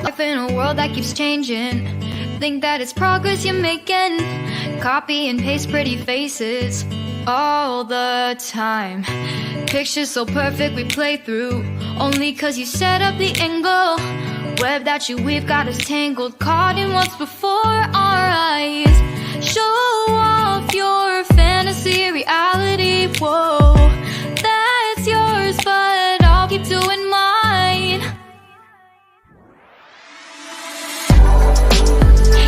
Life in a world that keeps changing. Think that it's progress you're making. Copy and paste pretty faces all the time. Pictures so perfect we play through, only cause you set up the angle. Web that you weave got us tangled, caught in what's before our eyes. Show off your fantasy reality, whoa, that's yours, but I'll keep doing mine.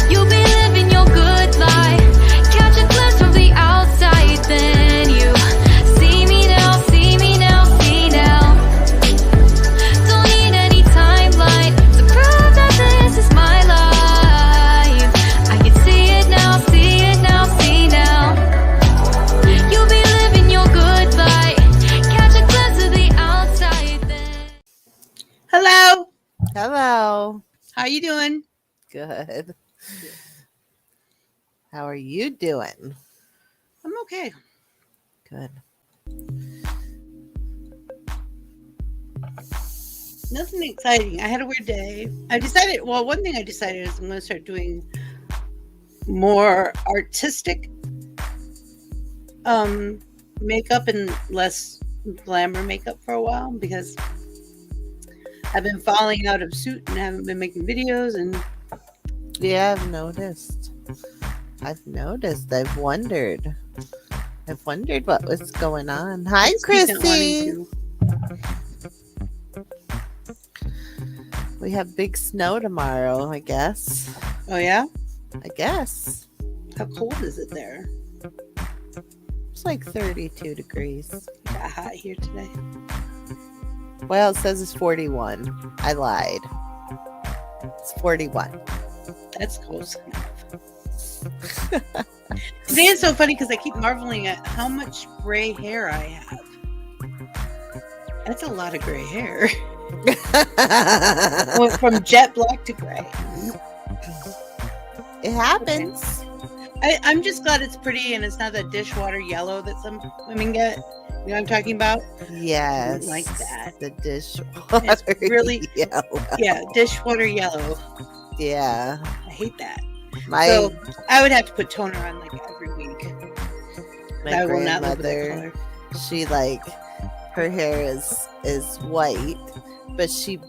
You'll be living your good life, catch a glimpse from the outside, then you see me now, see me now, see now. Don't need any timeline to prove that this is my life. I can see it now, see it now, see now. You'll be living your good life, catch a glimpse of the outside, then. Hello. Hello. How you doing? Good. How are you doing? I'm okay. Good. Nothing exciting. I had a weird day. One thing I decided is I'm going to start doing more artistic makeup and less glamour makeup for a while, because I've been falling out of suit and haven't been making videos. And Yeah, I've noticed. I've wondered what was going on. Hi, just keep Chrissy. wanting We have big snow tomorrow, I guess. to. Oh yeah? I guess. How cold is it there? It's like 32 degrees. It got hot here today. Well, it says it's 41. I lied. It's 41. That's close enough. Today is so funny because I keep marveling at how much gray hair I have. That's a lot of gray hair. Went from jet black to gray. It happens. I'm just glad it's pretty and it's not that dishwater yellow that some women get. You know what I'm talking about? Yes. I like that. The dishwater. It's really, yellow. yeah, dishwater yellow. Yeah. I hate that. My So I would have to put toner on like every week. my I will not live with that grandmother, color. she like her hair is white, but she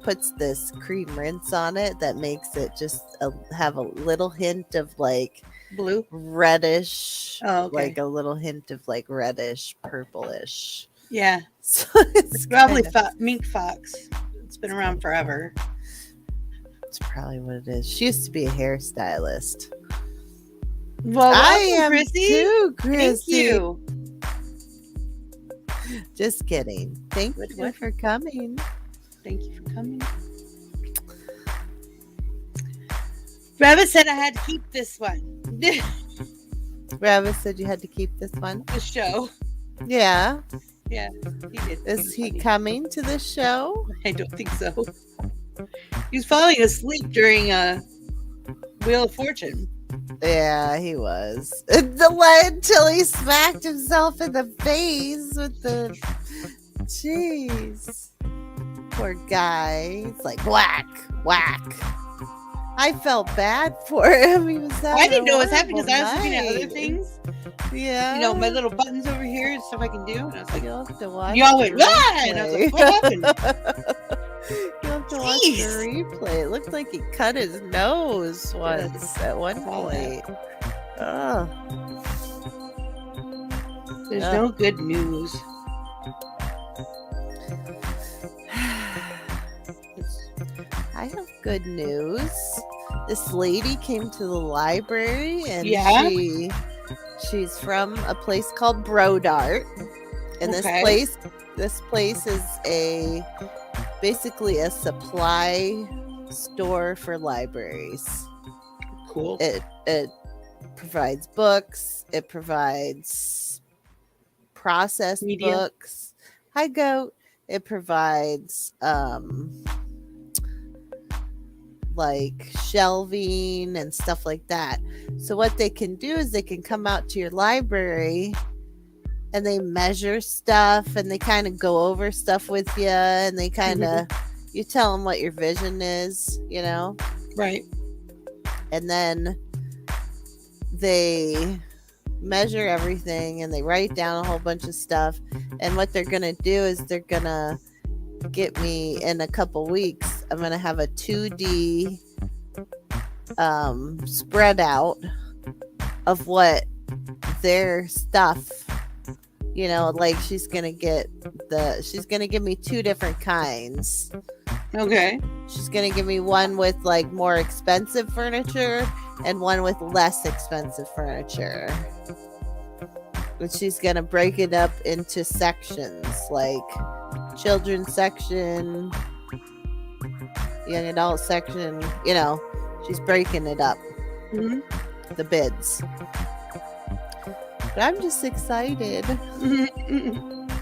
puts this cream rinse on it that makes it just have a little hint of like Blue. reddish, Oh, okay. like a little hint of like reddish, purplish. Yeah. So it's Probably kinda- mink fox. It's been around forever. It's probably what it is. She used to be a hairstylist. Well, I welcome, am Chrissy. too, Thank Chrissy. you. Just kidding. Thank What- you what? for coming. Thank you for coming. Rabbit said I had to keep this one. Ravis said you had to keep this one. The show. Yeah. Yeah, he did. Is he funny. coming to the show? I don't think so. He was falling asleep during Wheel of Fortune. Yeah, he was. Until he smacked himself in the face with the. Jeez. Poor guy. He's like, whack, whack. I felt bad for him. He was I didn't know what was happening having a because I was looking at other horrible things. night. Yeah. You know, my little buttons over here and stuff I can do. And I was like, You'll have to watch y'all went, the "Ah!" And I was like, what happened? You'll have to watch the replay. It looked like he cut his nose once at one saw that. point. Oh. There's Yeah. no good news. I have good news. This lady came to the library and Yeah? she's from a place called Brodart. And Okay. this place is basically a supply store for libraries. Cool. It provides books, it provides processed Media. books. Hi goat. It provides like shelving and stuff like that. So what they can do is they can come out to your library and they measure stuff and they kind of go over stuff with you and they kind of you tell them what your vision is, you know, Right. and then they measure everything and they write down a whole bunch of stuff. And what they're gonna do is they're gonna get me in a couple weeks. I'm gonna have a 2D spread out of what their stuff, you know, like she's gonna give me 2 different kinds. Okay. She's gonna give me one with like more expensive furniture and one with less expensive furniture. But she's gonna break it up into sections, like children's section, young adult section, you know, she's breaking it up. Mm-hmm. The bids. But I'm just excited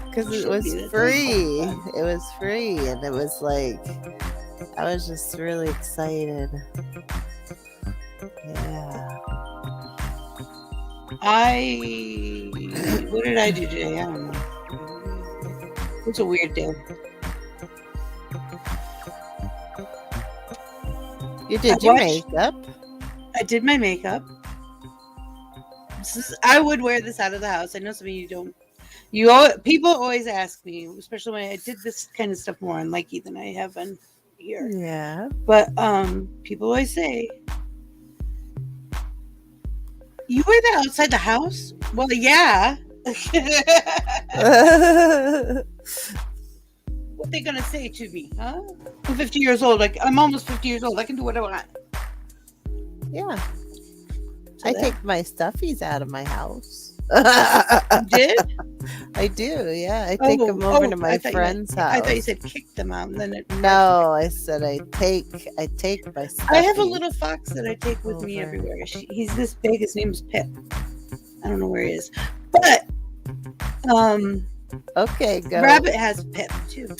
because it was free. It was free, and it was like I was just really excited. Yeah. What did I do today? I don't know. It's a weird day. You did your makeup. I did my makeup. I would wear this out of the house. I know some of you don't. People always ask me, especially when I did this kind of stuff more on Likey than I have on here. Yeah. But people always say, "You wear that outside the house?" Well, yeah. What they gonna say to me, huh? I'm 50 years old. Like I'm almost 50 years old. I can do what I want. Yeah. So I take my stuffies out of my house. You did? I do, yeah. I take them over to my friend's house. I thought you said kick them out. And then no, I said I take my stuffies. I have a little fox that I take with me everywhere. He's this big. His name's Pip. I don't know where he is. But, okay, go. Rabbit has Pip, too.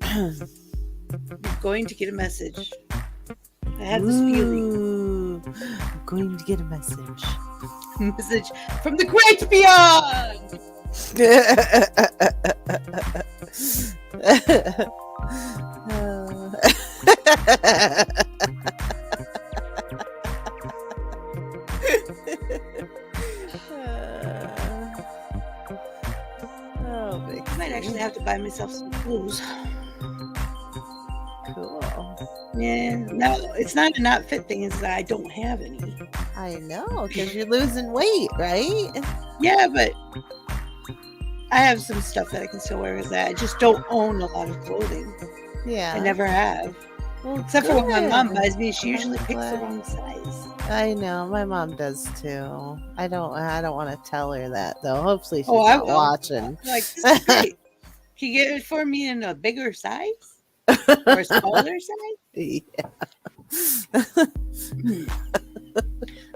You're going to get a message. I have this feeling. I'm going to get a message. Message from the great beyond. I might actually have to buy myself some clothes. Cool. Yeah, no, it's not a not fit thing. It's that I don't have any. I know, because you're losing weight, right? Yeah, but I have some stuff that I can still wear with that. I just don't own a lot of clothing. Yeah. I never have. Well, except for what my mom buys me. She usually picks the wrong size. I know, my mom does too. I don't want to tell her that though. Hopefully she's not watching. Like, this is great. Can you get it for me in a bigger size? Or a smaller size? Yeah.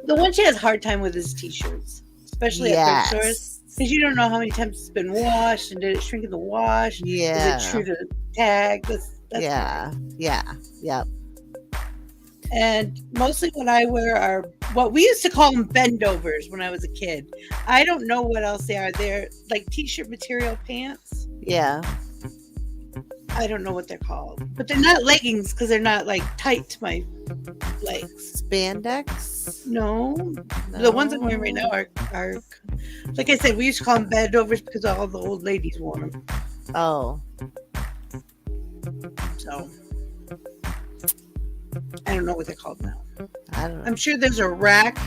The one she has a hard time with is t-shirts, especially at thrift stores, because you don't know how many times it's been washed and did it shrink in the wash? Yeah. Is it true to the tag? That's yeah. Yep. And mostly what I wear are what we used to call them bendovers when I was a kid. I don't know what else they are. They're like t-shirt material pants. Yeah. I don't know what they're called, but they're not leggings because they're not like tight to my legs. Spandex? No. The ones I'm wearing right now are like I said, we used to call them bendovers because all the old ladies wore them. Oh. So I don't know what they're called now. I don't know. I'm sure there's a rack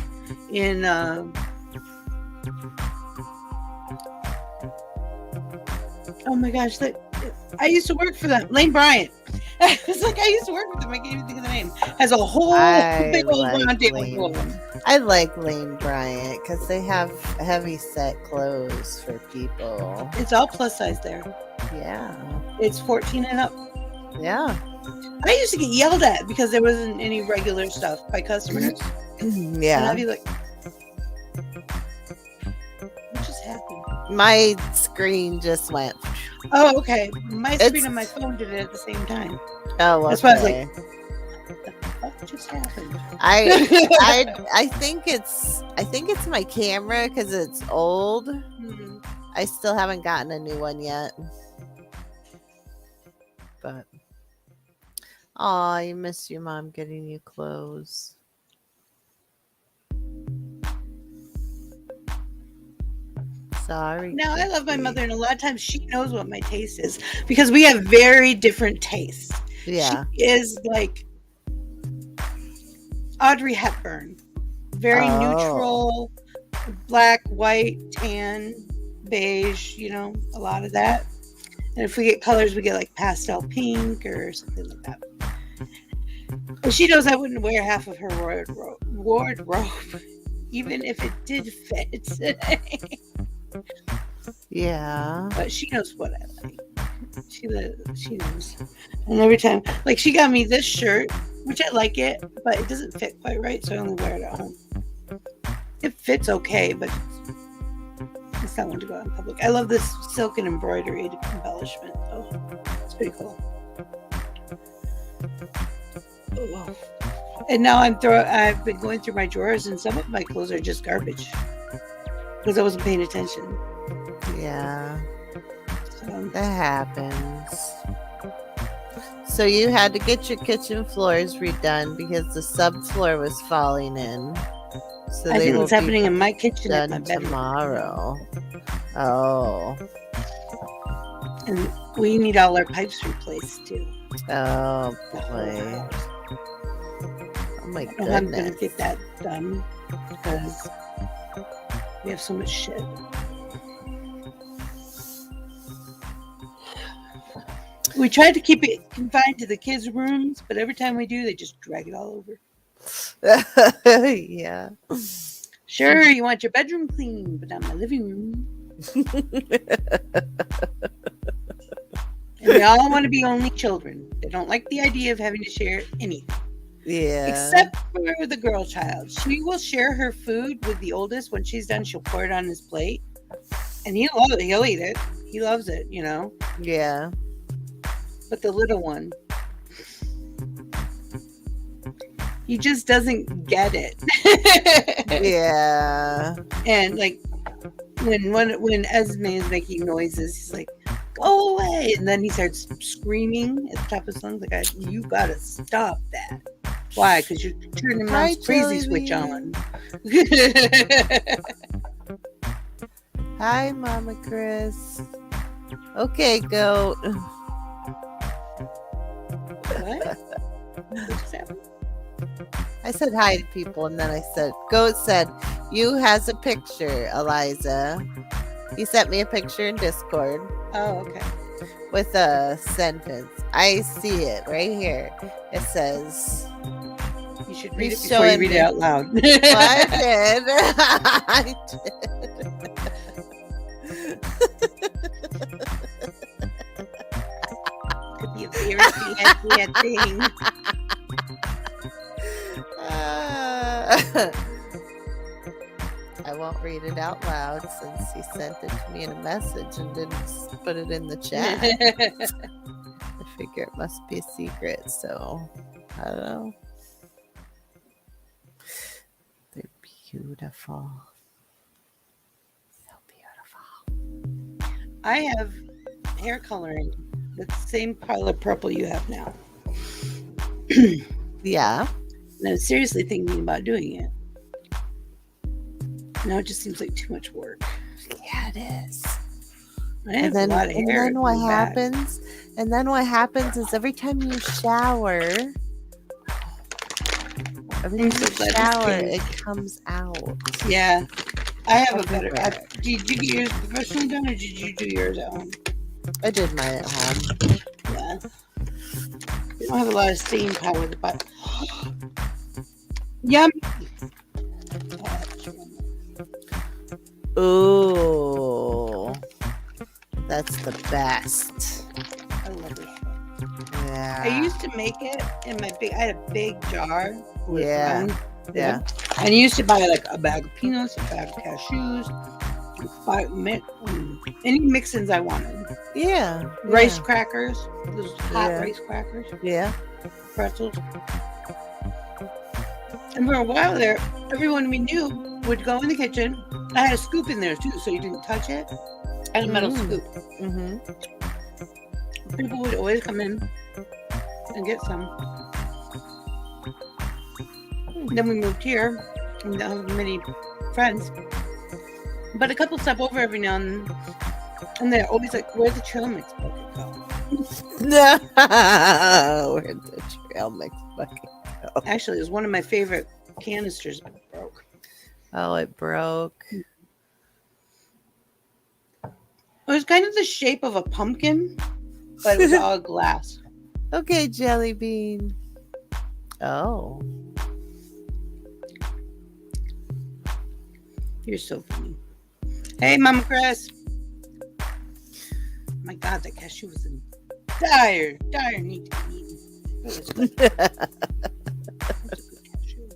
in oh my gosh, I used to work for them. Lane Bryant. It's like I used to work with them. I can't even think of the name. Has a whole big old round table. I like Lane Bryant because they have heavy set clothes for people. It's all plus size there. Yeah. It's 14 and up. Yeah. I used to get yelled at because there wasn't any regular stuff by customers. Yeah. And I'd be like, what just happened? My screen just went. Oh, okay. My screen and my phone did it at the same time. Oh, okay. That's why I was like, what just happened? I think it's my camera because it's old. Mm-hmm. I still haven't gotten a new one yet. But Aw, you miss your mom getting you clothes. Sorry. Now, I love my Kiki. mother, and a lot of times she knows what my taste is because we have very different tastes. Yeah. She is like Audrey Hepburn, very Oh. neutral, black, white, tan, beige, a lot of that. And if we get colors, we get like pastel pink or something like that. But she knows I wouldn't wear half of her wardrobe even if it did fit. Yeah. But she knows what I like. She knows. And every time, like, she got me this shirt, which I like it, but it doesn't fit quite right, so I only wear it at home. It fits okay, but it's not one to go out in public. I love this silk and embroidery embellishment, though. It's pretty cool. Oh. And now I've been going through my drawers, and some of my clothes are just garbage because I wasn't paying attention. Yeah. So, That happens. So you had to get your kitchen floors redone because the subfloor was falling in. So I they think will what's happening in my kitchen be at my done bedroom. tomorrow. Oh. And we need all our pipes replaced too. Oh boy. Oh my I know I'm gonna goodness. get that done because we have so much shit. We tried to keep it confined to the kids' rooms, but every time we do, they just drag it all over. Yeah. Sure, you want your bedroom clean, but not my living room. And they all want to be only children. They don't like the idea of having to share anything. Yeah. Except for the girl child. She will share her food with the oldest. When she's done, she'll pour it on his plate. And he'll eat it. He loves it, Yeah. But the little one, he just doesn't get it. Yeah. And like when Esme is making noises, he's like, "Go away!" And then he starts screaming at the top of his lungs, like, "You gotta stop that!" Why? Because you're turning Hi, mom's crazy switch Jellybean. on. Hi, Mama Chris. Okay, goat. What? What just happened? I said hi to people, and then I said, Goat said, "You has a picture, Eliza." He sent me a picture in Discord Oh, okay. with a sentence. I see it right here. It says, You should read it He's before you showing read me. it out loud. Well, I did. I Could be a very bad thing. did. I won't read it out loud since he sent it to me in a message and didn't put it in the chat. I figure it must be a secret, so I don't know. They're beautiful. So beautiful. I have hair coloring the same color purple you have now. Yeah. And I'm seriously thinking about doing it. Now it just seems like too much work. Yeah, it is. I have a lot of And hair. then what coming back. happens? And then what happens is every time you shower, I'm so glad this it came. comes out. Yeah. I have a better. Everywhere. Did you get yours professionally done, or did you do yours at home? I did mine at home. Yeah. We don't have a lot of staying power, but yum. Ooh, that's the best. I love this. Yeah. I used to make it in my big. I had a big jar. With Yeah. round Yeah. And I used to buy like a bag of peanuts, a bag of cashews, any mix-ins I wanted. Yeah. Rice crackers, those hot Yeah. rice crackers, Yeah. pretzels. And for a while there, everyone we knew would go in the kitchen. I had a scoop in there too, so you didn't touch it. I had a metal scoop. Mm-hmm. People would always come in and get some. Then we moved here and don't have many friends. But a couple stop over every now and then. And they're always like, where'd the trail mix bucket go? No, where'd the trail mix bucket go? Actually, it was one of my favorite canisters, but it broke. Oh, it broke. It was kind of the shape of a pumpkin, but it was all glass. Okay, Jelly Bean. Oh. You're so funny. Hey, Mama Chris. My God, that cashew was in dire need to be eaten. It was good. That was a good cashew.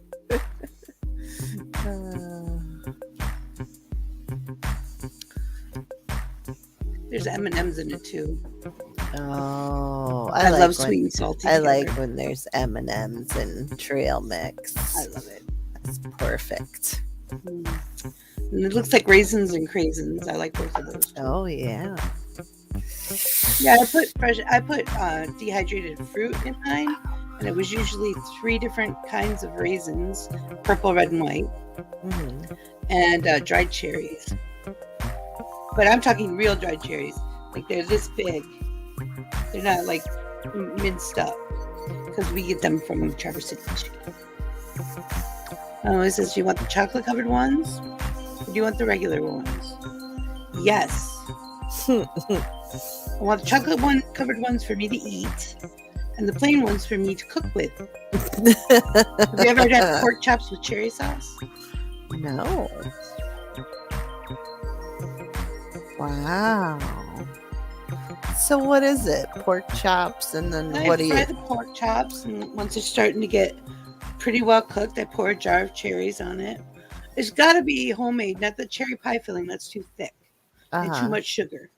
There's M&Ms in it too. Oh, I like love sweet and salty. I together. like when there's M&Ms and trail mix. I love it. That's perfect. Mm. And it looks like raisins and craisins. I like both of those. Too. Oh yeah. Yeah, I put dehydrated fruit in mine, and it was usually 3 different kinds of raisins, purple, red, and white, and dried cherries. But I'm talking real dried cherries. Like they're this big. They're not like minced up, because we get them from Traverse City, Michigan. Oh, it says, do you want the chocolate covered ones? Or do you want the regular ones? Yes. I want the chocolate covered ones for me to eat, and the plain ones for me to cook with. Have you ever had pork chops with cherry sauce? No. Wow. So what is it? Pork chops, and then what do you? I fry the pork chops, and once they're starting to get pretty well cooked, I pour a jar of cherries on it. It's got to be homemade, not the cherry pie filling. That's too thick and too much sugar.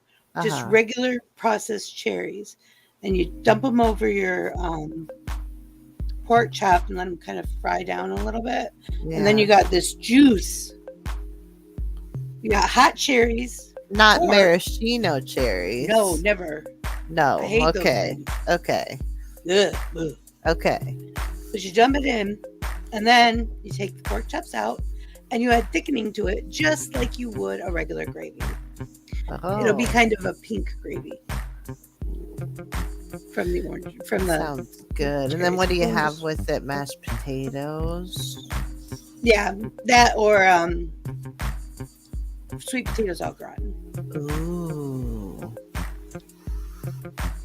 Just regular processed cherries, and you dump them over your pork chop and let them kind of fry down a little bit. Yeah. And then you got this juice. You got hot cherries. Not maraschino cherries. No, never. No. I hate okay. Okay. Ugh, ugh. Okay. But you dump it in, and then you take the pork chops out, and you add thickening to it, just like you would a regular gravy. Oh. It'll be kind of a pink gravy from the orange. Sounds good. And then what do you have with it? Mashed potatoes. Yeah, that or sweet potatoes au gratin. Ooh.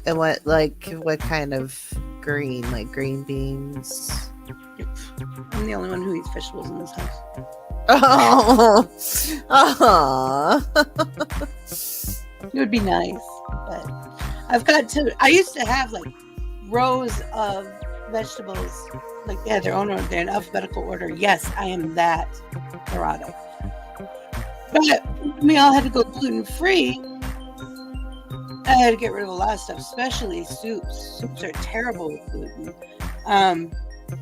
And what kind of green? Like green beans? I'm the only one who eats vegetables in this house. Oh, It would be nice, but I used to have like rows of vegetables, like they had their own order, they're in alphabetical order. Yes, I am that neurotic. But we all had to go gluten free. I had to get rid of a lot of stuff, especially soups. Soups are terrible with gluten.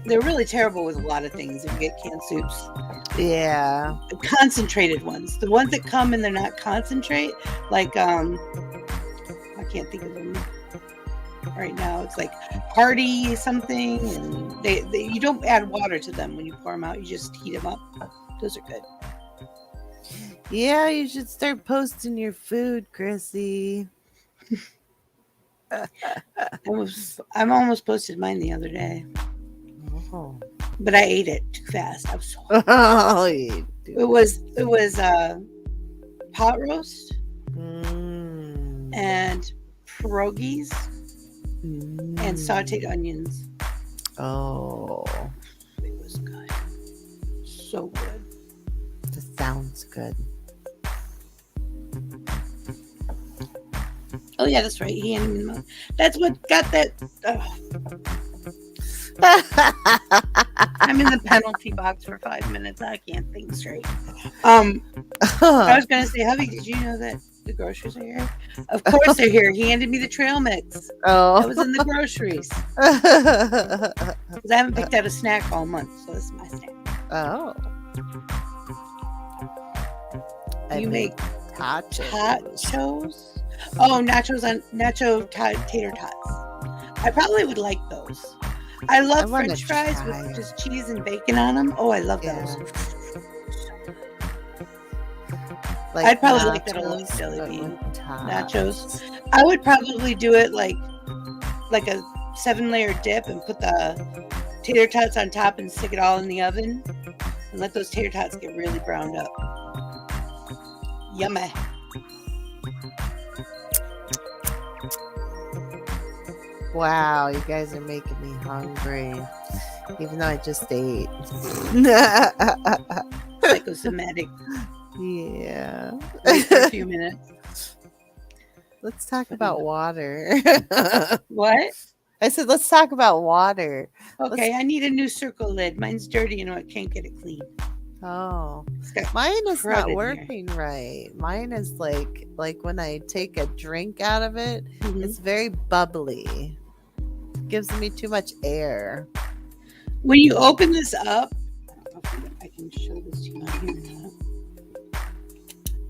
They're really terrible with a lot of things if you get canned soups. yeah. Concentrated ones. The ones that come and they're not concentrate, like I can't think of them right now. It's like Hearty something, and they you don't add water to them when you pour them out. You just heat them up. Those are good. Yeah, you should start posting your food, Chrissy. I'm almost posted mine the other day. Oh. But I ate it too fast. I was so Oh, you do. It was pot roast and pierogies and sauteed onions. Oh, It was good. So good. that sounds good. Oh yeah, that's right. He handed me the milk. That's what got that. I'm in the penalty box for 5 minutes. I can't think straight. I was gonna say, hubby, did you know that the groceries are here? Of course they're here. He handed me the trail mix. Oh, That was in the groceries. Because I haven't picked out a snack all month, so this is my snack. Oh. You make tachos. Oh, nacho tater tots. I probably would like those. those. I love wanna French fries try with 'em. just cheese and bacon on them. Oh, I love Yeah. those. Like I'd probably like that a lot, nachos, jelly but bean. with tots. Nachos. I would probably do it like a 7-layer dip and put the tater tots on top and stick it all in the oven and let those tater tots get really browned up. Yummy. Wow, you guys are making me hungry. Even though I just ate. Psychosomatic. Yeah. Wait for a few minutes. Let's talk about water. What? I said, let's talk about water. Okay, I need a new circle lid. Mine's dirty and I can't get it clean. Oh, It's got mine is crud in not here. working right. Mine is like when I take a drink out of it, Mhm. it's very bubbly. Gives me too much air. When you open this up, I can show this to you on here now.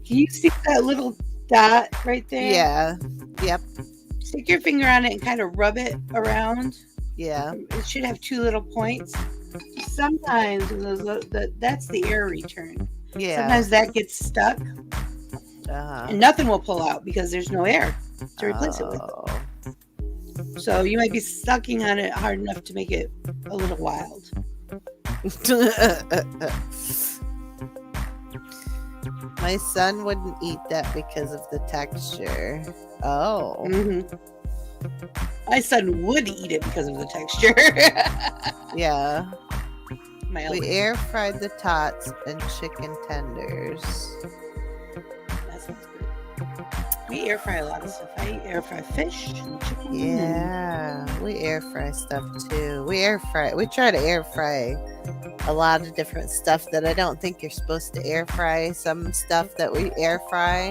Can you see that little dot right there? Yeah. Yep. Stick your finger on it and kind of rub it around. Yeah. It should have 2 little points. Sometimes that's the air return. Yeah. Sometimes that gets stuck Uh-huh. and nothing will pull out because there's no air to replace it with. Oh. So you might be sucking on it hard enough to make it a little wild. My son wouldn't eat that because of the texture. Oh. Mm-hmm. My son would eat it because of the texture. Yeah. My We eldest. air fried the tots and chicken tenders. That sounds good. We air fry a lot of stuff. I air fry fish and chicken. Yeah, we air fry stuff too. We try to air fry a lot of different stuff that I don't think you're supposed to air fry. Some stuff that we air fry.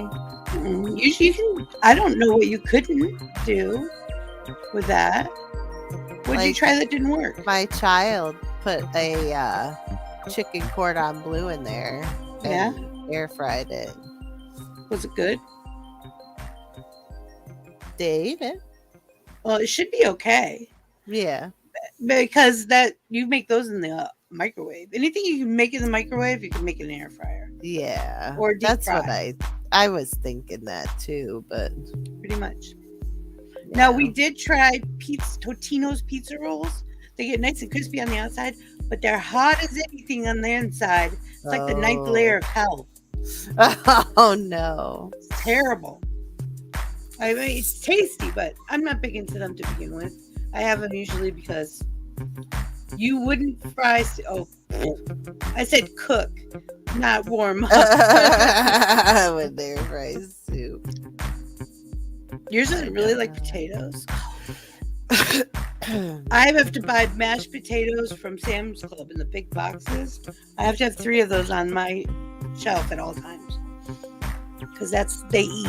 You can. I don't know what you couldn't do with that. What did you Like- try that didn't work? My child put a chicken cordon bleu in there Yeah? and air fried it. Was it good? They ate it. Well, it should be okay Yeah. because that you make those in the microwave. Anything you can make in the microwave, you can make in an air fryer. Yeah. Or deep That's what fry. I was thinking that too, but Pretty much. yeah. Now we did try Totino's pizza rolls. They get nice and crispy on the outside, but they're hot as anything on the inside. It's like the 9th layer of hell. Oh no. It's terrible. I mean, it's tasty, but I'm not big into them to begin with. I have them usually because you wouldn't fry. I said cook, not warm up. With their rice soup. Yours doesn't really like potatoes. I have to buy mashed potatoes from Sam's Club in the big boxes. I have to have 3 of those on my shelf at all times because they eat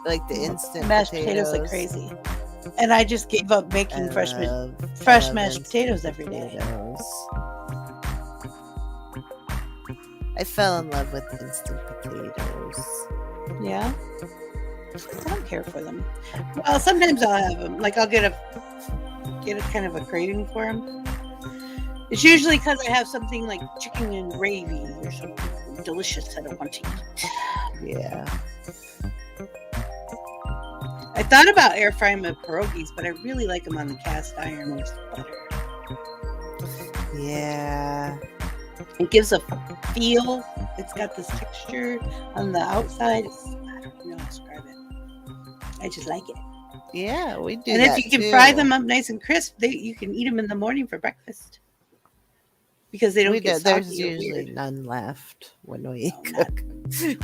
Like the instant mashed potatoes like crazy. And I just gave up making fresh mashed instant potatoes every day. potatoes. I fell in love with instant potatoes. Yeah, I don't care for them. Well, sometimes I'll have them. Like I'll get a kind of a craving for them. It's usually because I have something like chicken and gravy or something delicious that I want to eat. Yeah. I thought about air frying my pierogies, but I really like them on the cast iron with butter. Yeah. It gives a feel. It's got this texture on the outside. I don't know how to describe it. I just like it. Yeah, we do And that if you can too. fry them up nice and crisp, you can eat them in the morning for breakfast. Because they don't get there's soggy or usually weird. none left when we No, cook.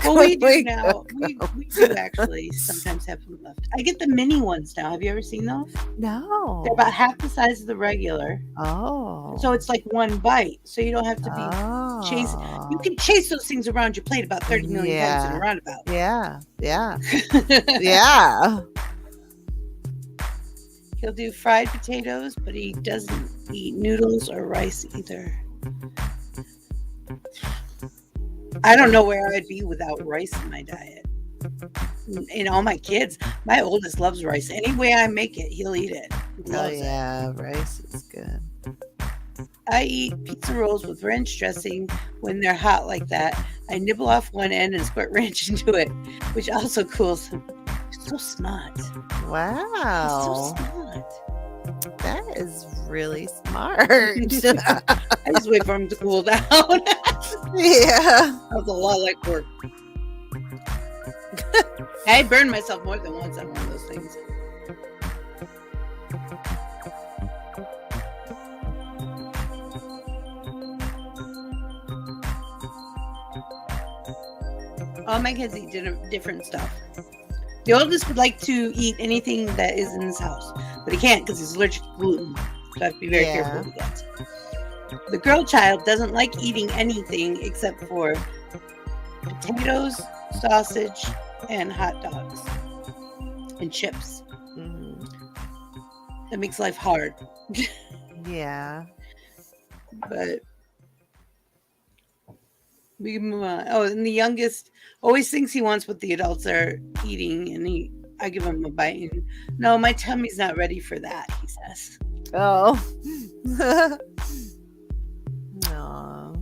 Well, we When do now. cook We 'em. do actually sometimes have them left. I get the mini ones now. Have you ever seen those? No. They're about half the size of the regular. Oh. So it's like one bite. So you don't have to be chasing. You can chase those things around your plate about 30 million times in a Yeah. roundabout. Yeah. Yeah. Yeah. He'll do fried potatoes, but he doesn't eat noodles or rice either. I don't know where I'd be without rice in my diet. And all my kids, my oldest loves rice. Any way I make it, he'll eat it. loves it. yeah, rice is good. I eat pizza rolls with ranch dressing when they're hot like that. I nibble off one end and squirt ranch into it, which also cools them. You're so smart. You're Wow. so smart. That is really smart. I just wait for them to cool down. Yeah. That was a lot like work. I burned myself more than once on one of those things. All my kids eat different stuff. The oldest would like to eat anything that is in his house, but he can't because he's allergic to gluten. So I have to be very careful what he gets. The girl child doesn't like eating anything except for potatoes, sausage, and hot dogs and chips. Mhm. That makes life hard. Yeah. But we can move on. Oh, and the youngest always thinks he wants what the adults are eating, and I give him a bite. And, no, my tummy's not ready for that, he says. Oh. No.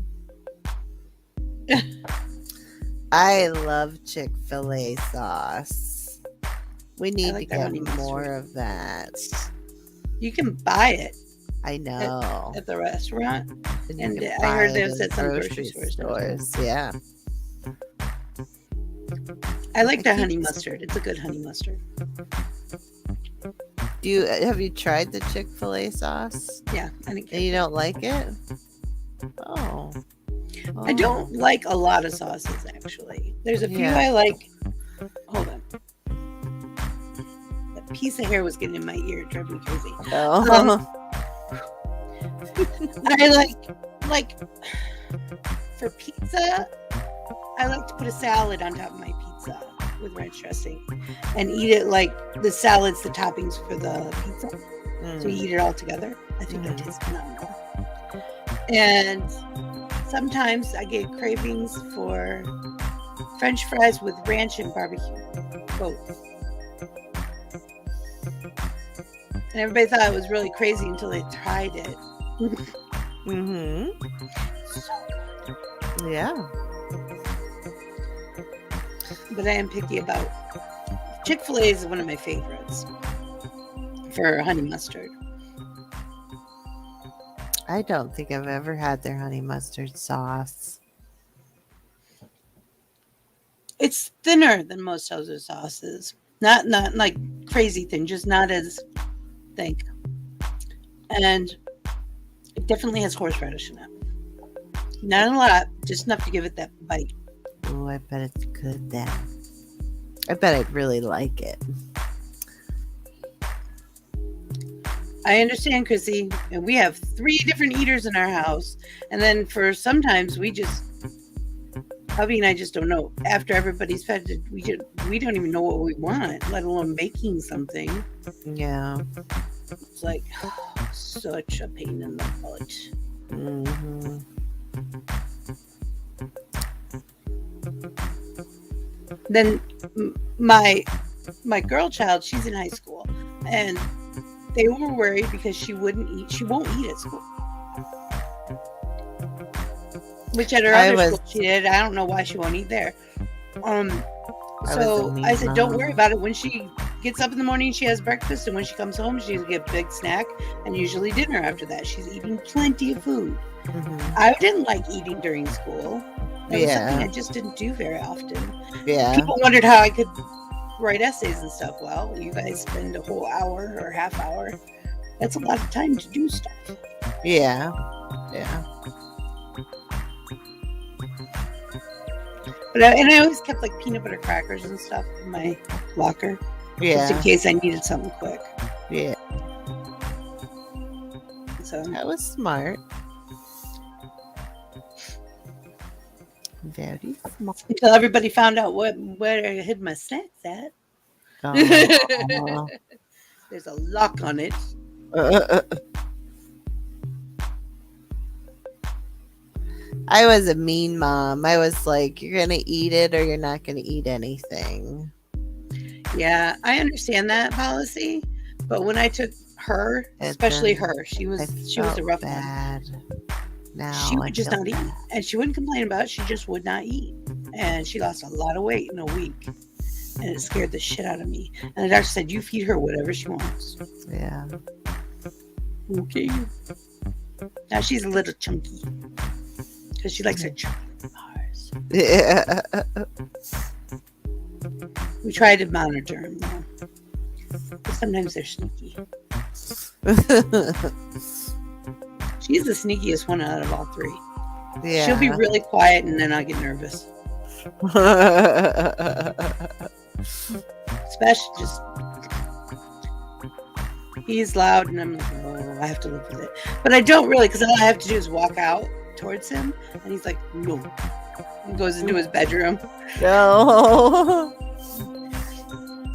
I love Chick-fil-A sauce. We need like to that get honey mustard. more of that. You can buy it I know. at the restaurant. And you and can I buy heard it there's in at some grocery stores. Yeah. I like the keep- honey mustard. It's a good honey mustard. Have you tried the Chick-fil-A sauce? Yeah, I think And you don't like it? Oh. I don't like a lot of sauces, actually. There's a few Yeah. I like. Hold on. That piece of hair was getting in my ear. It drove me crazy. Oh. I like for pizza, I like to put a salad on top of my pizza with ranch dressing and eat it like the salad's the toppings for the pizza. So you eat it all together. I think that tastes phenomenal. And sometimes I get cravings for French fries with ranch and barbecue. Both. And everybody thought it was really crazy until they tried it. Mm-hmm. Yeah. But I am picky about Chick-fil-A is one of my favorites for honey mustard. I don't think I've ever had their honey mustard sauce. It's thinner than most other sauces. Not like crazy thin, just not as thick. And it definitely has horseradish in it. Not a lot, just enough to give it that bite. Oh, I bet it's good then. I bet I'd really like it. I understand, Chrissy. And we have 3 different eaters in our house. And then for sometimes we just, hubby and I just don't know. After everybody's fed, we don't even know what we want, let alone making something. Yeah. It's like such a pain in the butt. Mm-hmm. Then my girl child, she's in high school, and they were worried because she won't eat at school, which at her other school she did. I don't know why she won't eat there. So I said, don't worry about it. When she gets up in the morning, she has breakfast, and when she comes home, she's gonna get a big snack and usually dinner after that. She's eating plenty of food. Mm-hmm. I didn't like eating during school. That was something I just didn't do very often. Yeah. People wondered how I could write essays and stuff. Well, you guys spend a whole hour or half hour. That's a lot of time to do stuff. Yeah. Yeah. But I always kept like peanut butter crackers and stuff in my locker. Yeah. Just in case I needed something quick. Yeah. So That was smart. Very smart. until everybody found out where I hid my snacks at. Oh. There's a lock on it. I was a mean mom. I was like, you're going to eat it or you're not going to eat anything. Yeah, I understand that policy. But when I took her, And especially then her. She was a felt rough bad. Now one. She I would just feel not eat, bad. and she wouldn't complain about it. She just would not eat, and she lost a lot of weight in a week, and it scared the shit out of me. And the doctor said, "You feed her whatever she wants." Yeah. Okay. Now she's a little chunky because she likes her chocolate bars. Yeah. We try to monitor them though, but sometimes they're sneaky. She's the sneakiest one out of all three. Yeah. She'll be really quiet, and then I get nervous. Especially just he's loud, and I'm like, oh, I have to live with it. But I don't really, because all I have to do is walk out towards him, and he's like, no. He goes into his bedroom. No.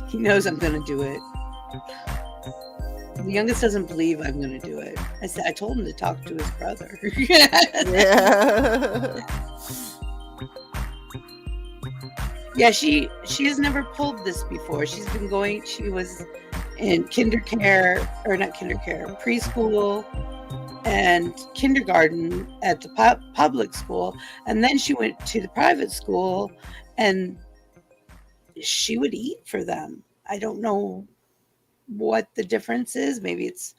He knows I'm gonna do it. The youngest doesn't believe I'm gonna do it. I told him to talk to his brother. Yeah. Yeah, she has never pulled this before. She's been going. She was in preschool and kindergarten at the public school, and then she went to the private school, and she would eat for them. I don't know what the difference is. Maybe it's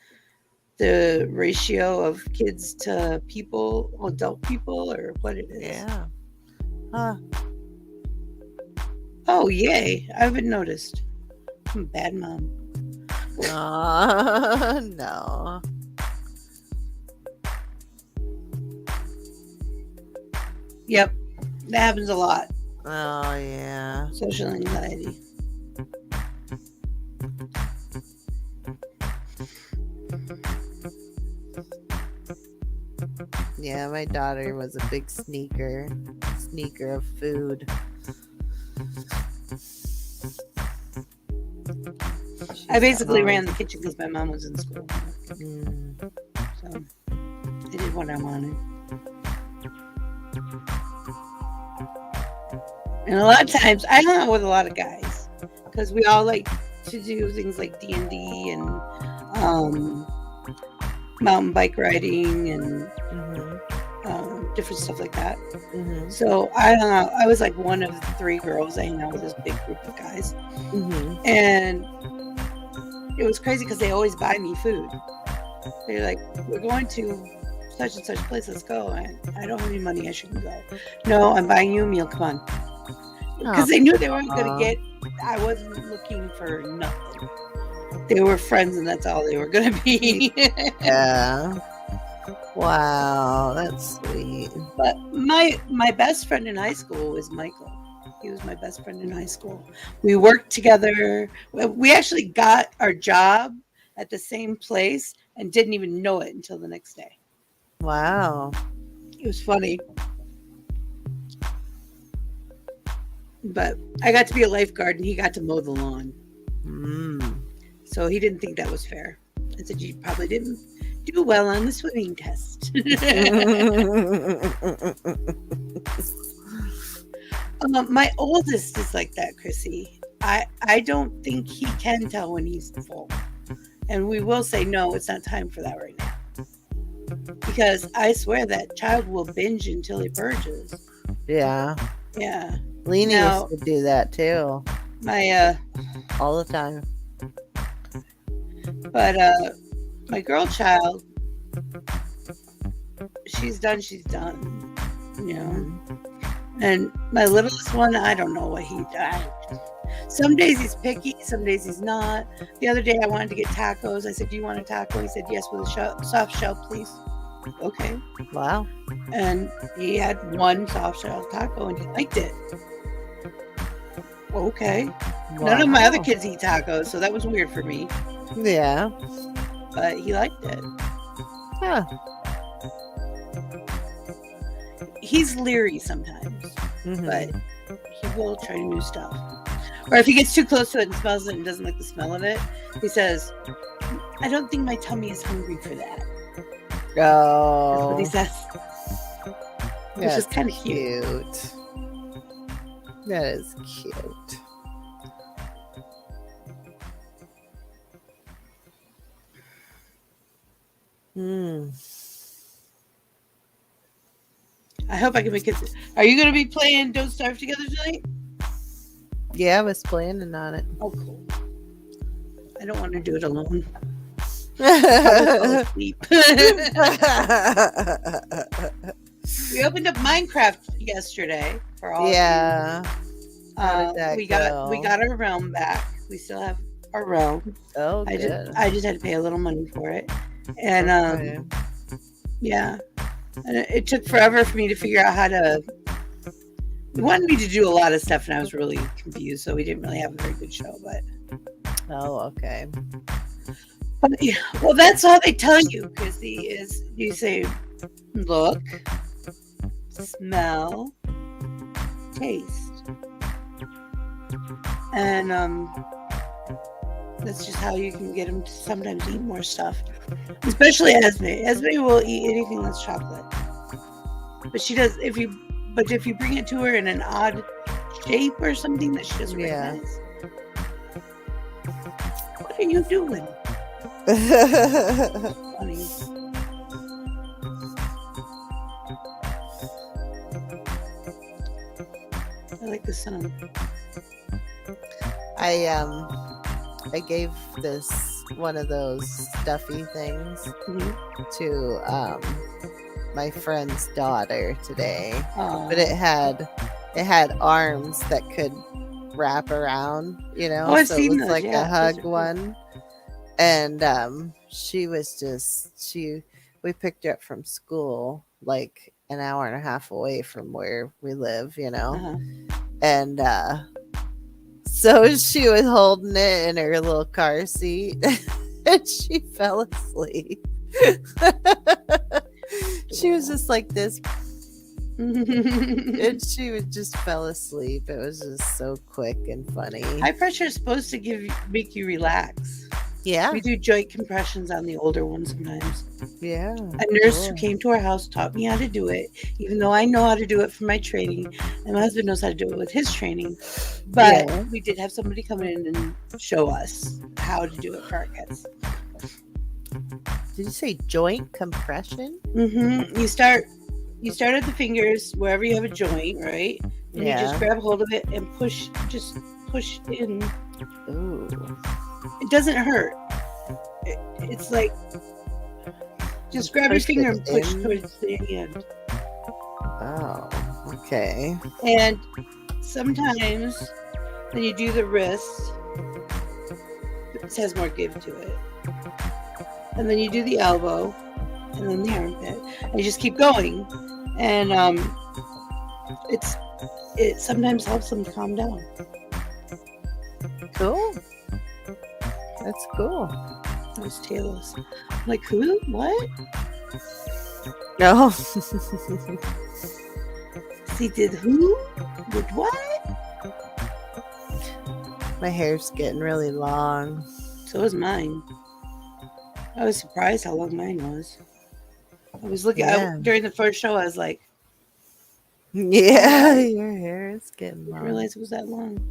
the ratio of kids to people, adult people, or what it is. Yeah. Huh. Oh, yay. I haven't noticed. I'm a bad mom. No. Yep. That happens a lot. Oh, yeah. Social anxiety. Yeah, my daughter was a big sneaker of food. I basically ran the kitchen because my mom was in school. So I did what I wanted. And a lot of times I hung out with a lot of guys because we all like to do things like D&D and mountain bike riding and different stuff like that. So I hung out. I was like one of 3 girls. I hung out with this big group of guys. And it was crazy because they always buy me food. They're like, we're going to such and such place, let's go. And I don't have any money, I shouldn't go. No, I'm buying you a meal, come on. Because they knew they weren't going to get, I wasn't looking for nothing. They were friends, and that's all they were going to be. Yeah. Wow, that's sweet. But my best friend in high school was Michael. He was my best friend in high school. We worked together. We actually got our job at the same place and didn't even know it until the next day. Wow. It was funny. But I got to be a lifeguard, and he got to mow the lawn. So he didn't think that was fair. I said, you probably didn't do well on the swimming test. My oldest is like that, Chrissy. I don't think he can tell when he's full. And we will say, no, it's not time for that right now. Because I swear that child will binge until he purges. Yeah. Yeah. Lena used to do that too. All the time. But my girl child, she's done, you know. And my littlest one, I don't know what he does. Some days he's picky, some days he's not. The other day I wanted to get tacos. I said, do you want a taco? He said, yes, with a soft shell, please. Okay. Wow. And he had one soft shell taco and he liked it. Okay. Wow. None of my other kids eat tacos, so that was weird for me. Yeah. But he liked it. Huh. He's leery sometimes, but he will try new stuff. Or if he gets too close to it and smells it and doesn't like the smell of it, he says, I don't think my tummy is hungry for that. Oh. That's what he says. Which is kind of cute. That is cute. I hope I can make it. Are you going to be playing Don't Starve Together tonight? Yeah, I was planning on it. Oh, cool. I don't want to do it alone. I will fall asleep. We opened up Minecraft yesterday for all. Yeah. Of you. We got our realm back. We still have our realm. Oh, I good. just had to pay a little money for it, and Okay. yeah, and it took forever for me to figure out how to. They wanted me to do a lot of stuff, and I was really confused, so we didn't really have a very good show. But Okay. yeah, well, that's how they tell you, because you say, look, smell, taste, and that's just how you can get them to sometimes eat more stuff, especially Esme. Esme will eat anything that's chocolate, but she does if you bring it to her in an odd shape or something that she doesn't recognize. What are you doing? Funny. I like the sound. I gave this one of those stuffy things to my friend's daughter today. Aww. But it had arms that could wrap around, Oh, I've so seen it was those, like yeah, a hug those are cool. one. And she was just we picked her up from school like an hour and a half away from where we live, Uh-huh. and so she was holding it in her little car seat and she fell asleep. She was just like this and she would just fell asleep. It was just so quick and funny. High pressure is supposed to make you relax. Yeah. We do joint compressions on the older ones sometimes. Yeah. A nurse who came to our house taught me how to do it, even though I know how to do it from my training, and my husband knows how to do it with his training. But we did have somebody come in and show us how to do it for our kids. Did you say joint compression? Mm-hmm. You start at the fingers wherever you have a joint, right? And you just grab hold of it and push in. Ooh. It doesn't hurt. It's like just grab your finger and push towards the end. Oh, okay. And sometimes when you do the wrist, this has more give to it. And then you do the elbow, and then the armpit, and you just keep going. And it sometimes helps them calm down. Cool. That's cool. Those tails. I'm like, who? What? No. He did who? With what? My hair's getting really long. So was mine. I was surprised how long mine was. I was looking during the first show. I was like, yeah, your hair is getting I long. didn't realize it was that long.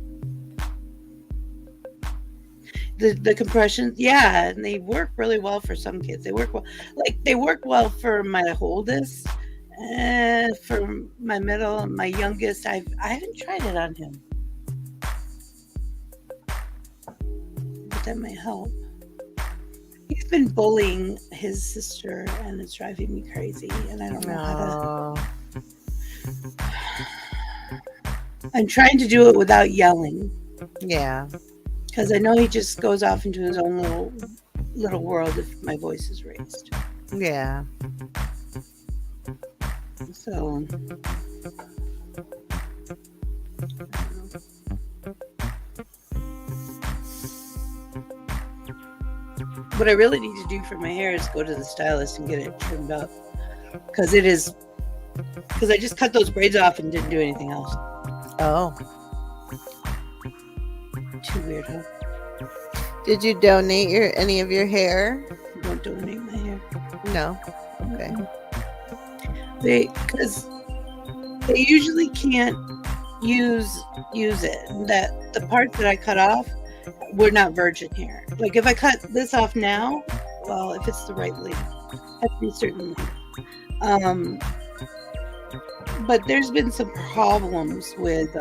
The compressions, yeah, and they work really well for some kids. They work well. Like they work well for my oldest, for my middle, and my youngest. I haven't tried it on him, but that might help. He's been bullying his sister, and it's driving me crazy. And I don't know how to. I'm trying to do it without yelling. Yeah. Because I know he just goes off into his own little world if my voice is raised. Yeah. So, what I really need to do for my hair is go to the stylist and get it trimmed up. Because I just cut those braids off and didn't do anything else. Oh. Too weird, huh? Did you donate any of your hair? Don't donate my hair. No. Okay. Because they usually can't use it. That the parts that I cut off were not virgin hair. Like if I cut this off now, well, if it's the right length, has to be a certain length. But there's been some problems with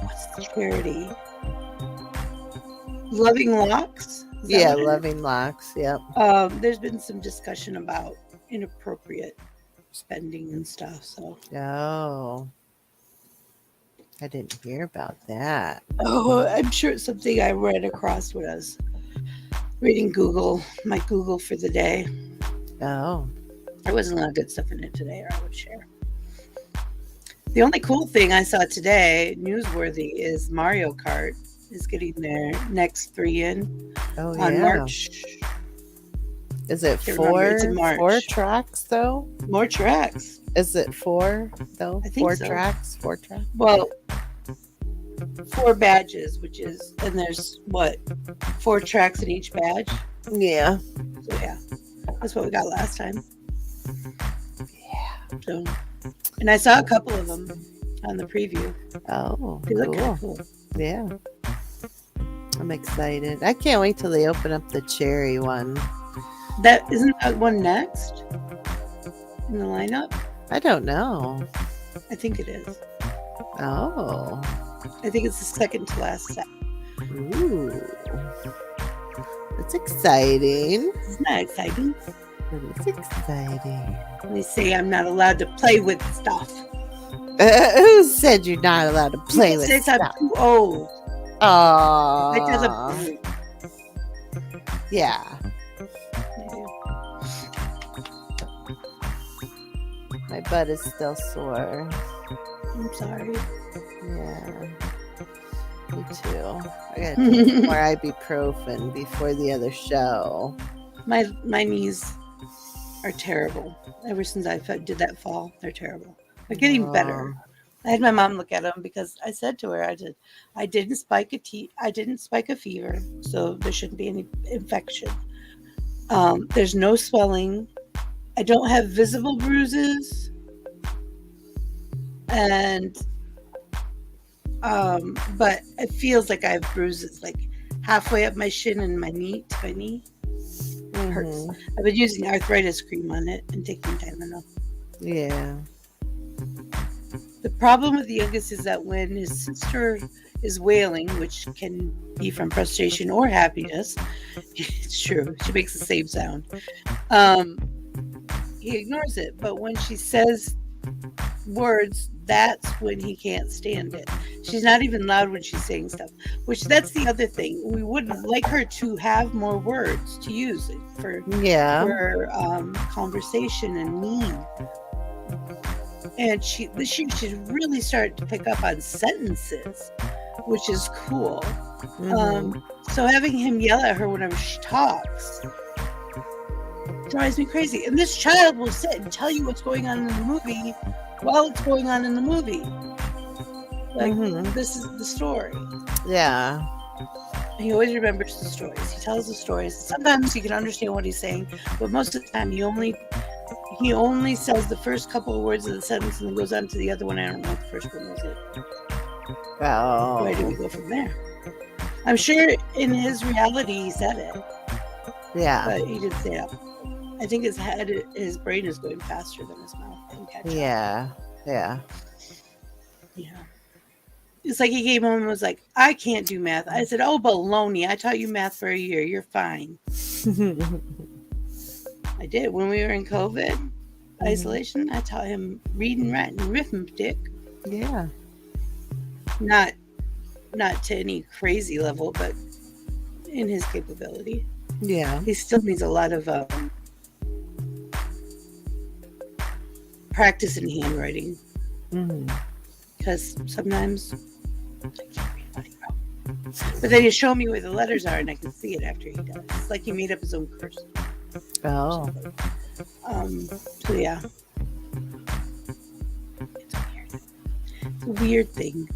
what's the charity? Loving Locks? Is that Yeah, what it is? Loving Locks. Yep. There's been some discussion about inappropriate spending and stuff. So, Oh, I didn't hear about that. I'm sure it's something I read across when I was reading my Google for the day. Oh, There wasn't a lot of good stuff in it today, or I would share. The only cool thing I saw today, newsworthy, is Mario Kart is getting their next 3 in oh on yeah. March. Is it Can't remember. It's in four March. tracks though? More tracks. Is it 4 though? I think 4 so. tracks? 4 tracks? Well, 4 badges, and there's 4 tracks in each badge. Yeah. So yeah, that's what we got last time. Yeah. So, and I saw a couple of them on the preview. Oh, They look kind cool. of cool. Yeah. I'm excited. I can't wait till they open up the cherry one. That isn't that one next in the lineup? I don't know. I think it is. Oh. I think it's the second to last set. Ooh. That's exciting. Isn't that exciting? That is exciting. They say I'm not allowed to play with stuff. Who said you're not allowed to play with Says stuff? I'm too old. Oh. It doesn't. Yeah. My butt is still sore. I'm sorry. Yeah. Me too. I gotta take some more ibuprofen before the other show. My knees are terrible. Ever since I did that fall, they're terrible. They're getting better. I had my mom look at them because I said to her, I didn't spike a fever, so there shouldn't be any infection. There's no swelling. I don't have visible bruises, and but it feels like I have bruises like halfway up my shin and my knee to my knee. It hurts. I've been using arthritis cream on it and taking Tylenol. Yeah. The problem with the youngest is that when his sister is wailing, which can be from frustration or happiness, it's true, she makes the same sound, he ignores it. But when she says words, that's when he can't stand it. She's not even loud when she's saying stuff, which that's the other thing. We would like her to have more words to use for conversation and need. And she should really start to pick up on sentences, which is cool. So having him yell at her whenever she talks drives me crazy. And this child will sit and tell you what's going on in the movie while it's going on in the movie. Like, this is the story. Yeah. He always remembers the stories. He tells the stories. Sometimes you can understand what he's saying, but most of the time he only says the first couple of words of the sentence and then goes on to the other one. I don't know what the first one was. Oh. Where do we go from there? I'm sure in his reality he said it. Yeah. But he didn't say it. I think his brain is going faster than his mouth. Yeah. Yeah. Yeah. It's like he came home and was like, I can't do math. I said, oh, baloney. I taught you math for a year. You're fine. I did. When we were in COVID isolation, I taught him read and write and arithmetic. Yeah. Not to any crazy level, but in his capability. Yeah. He still needs a lot of practice in handwriting. Because sometimes I can't read what he wrote. But then you show me where the letters are and I can see it after he does. It's like he made up his own curse. Oh. So yeah. It's a weird thing.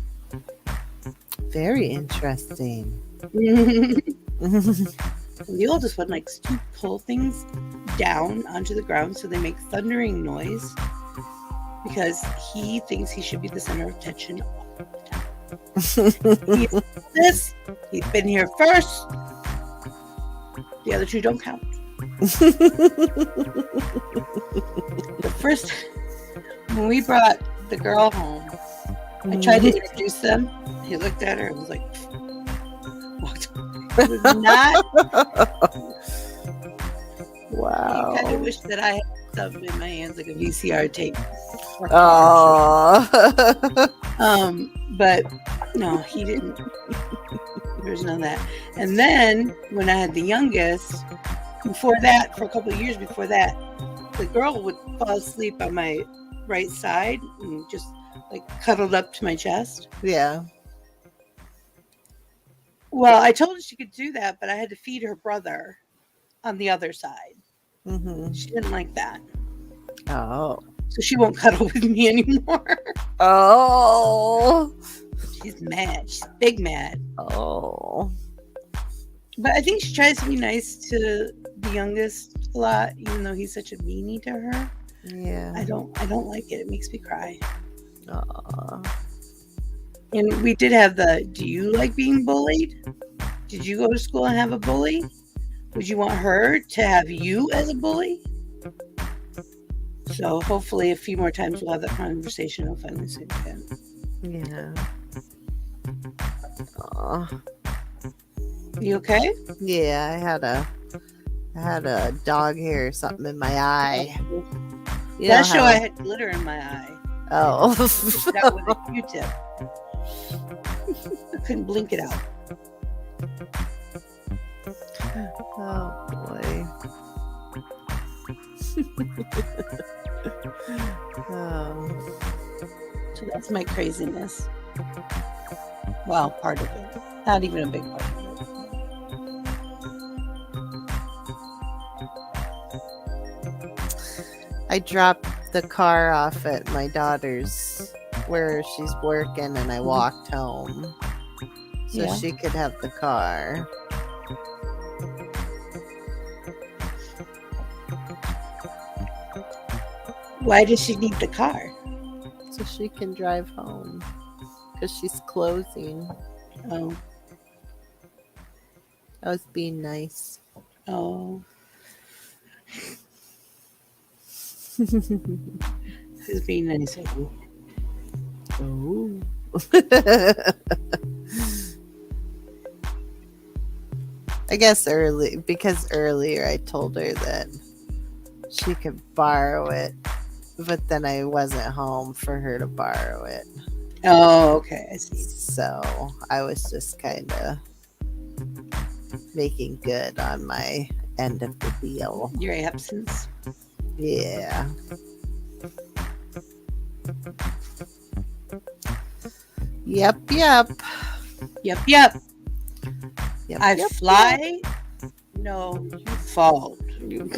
Very interesting. The oldest one likes to pull things down onto the ground so they make thundering noise because he thinks he should be the center of attention all the time. He's been here first. The other two don't count. The When we brought the girl home, I tried to introduce them. He looked at her and was like, walked away. It was not. Wow. I kind of wish that I had something in my hands like a VCR tape. Oh. But no, he didn't. There's none of that. And then when I had the youngest, before that, for a couple of years before that, the girl would fall asleep on my right side and just like cuddled up to my chest. Yeah. Well, I told her she could do that, but I had to feed her brother on the other side. Mm-hmm. She didn't like that. Oh. So she won't cuddle with me anymore. Oh. She's mad. She's big mad. Oh. But I think she tries to be nice to the youngest a lot, even though he's such a meanie to her. Yeah. I don't like it. It makes me cry. Aw. And we did have do you like being bullied? Did you go to school and have a bully? Would you want her to have you as a bully? So hopefully a few more times we'll have that conversation. I'll finally say it again. Yeah. Aw. You okay? Yeah, I had a dog hair or something in my eye. You know That show how- I had glitter in my eye. Oh. That was a Q-tip. I couldn't blink it out. Oh boy. Oh. So that's my craziness. Well, part of it. Not even a big part of it. I dropped the car off at my daughter's where she's working and I walked home so Yeah. she could have the car. Why does she need the car? So she can drive home because she's closing. Oh, I was being nice. oh. Who's being nice? Oh. I guess earlier I told her that she could borrow it, but then I wasn't home for her to borrow it. Oh, okay. I see. So I was just kind of making good on my end of the deal. Your absence. Yeah. Yep. Yep. Yep, I yep, fly. No, you fall. You-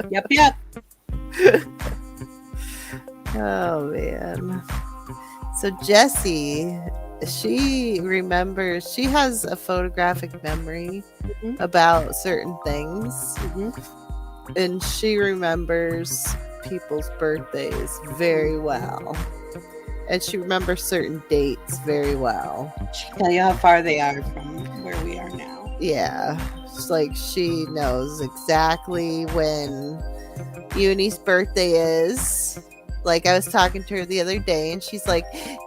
yep. Yep. Oh man. So Jessie, she remembers, she has a photographic memory Mhm. about certain things, Mhm. and she remembers people's birthdays very well. And she remembers certain dates very well. She can tell you how far they are from where we are now. Yeah. It's like she knows exactly when Uni's birthday is. Like I was talking to her the other day and she's like,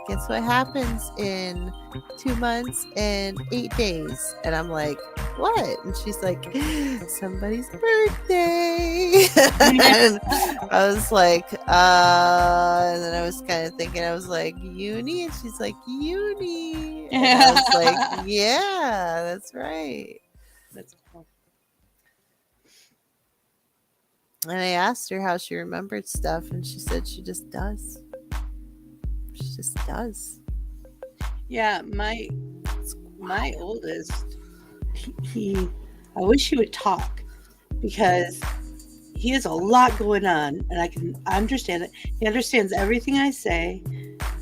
guess what happens in 2 months and 8 days? And I'm like, what? And she's like, somebody's birthday. And I was like, and then I was kind of thinking, I was like, Uni? And she's like, Uni. And I was like, yeah, that's right. That's cool. And I asked her how she remembered stuff, and she said she just does. She just does. Yeah, my oldest, he I wish he would talk because he has a lot going on, and I can understand it. He understands everything I say.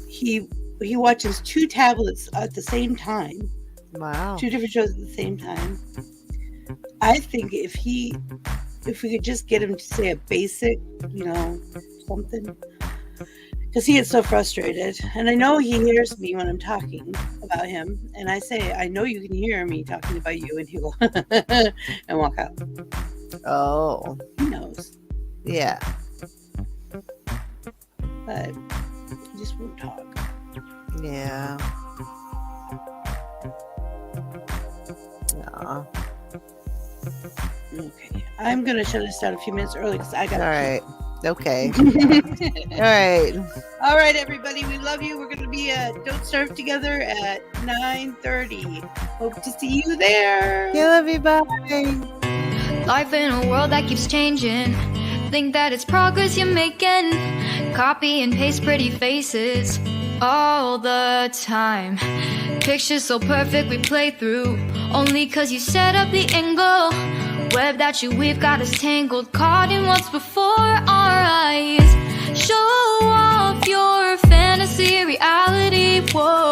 He watches 2 tablets at the same time, Wow. 2 different shows at the same time. I think if we could just get him to say a basic, something, because he gets so frustrated. And I know he hears me when I'm talking about him, and I say, I know you can hear me talking about you, and he'll go and walk out. Oh, He knows. yeah. but he just won't talk. Yeah. Aw. Okay, I'm gonna shut this down a few minutes early because I got. All right. Okay. All right. All right, everybody. We love you. We're gonna be at Don't Starve together at 9:30. Hope to see you there. I love you. Bye. Life in a world that keeps changing. Think that it's progress you're making. Copy and paste pretty faces all the time. Pictures so perfect we play through. Only cause you set up the angle. Web that you weave got us tangled. Caught in what's before our eyes. Show off your fantasy reality. Whoa.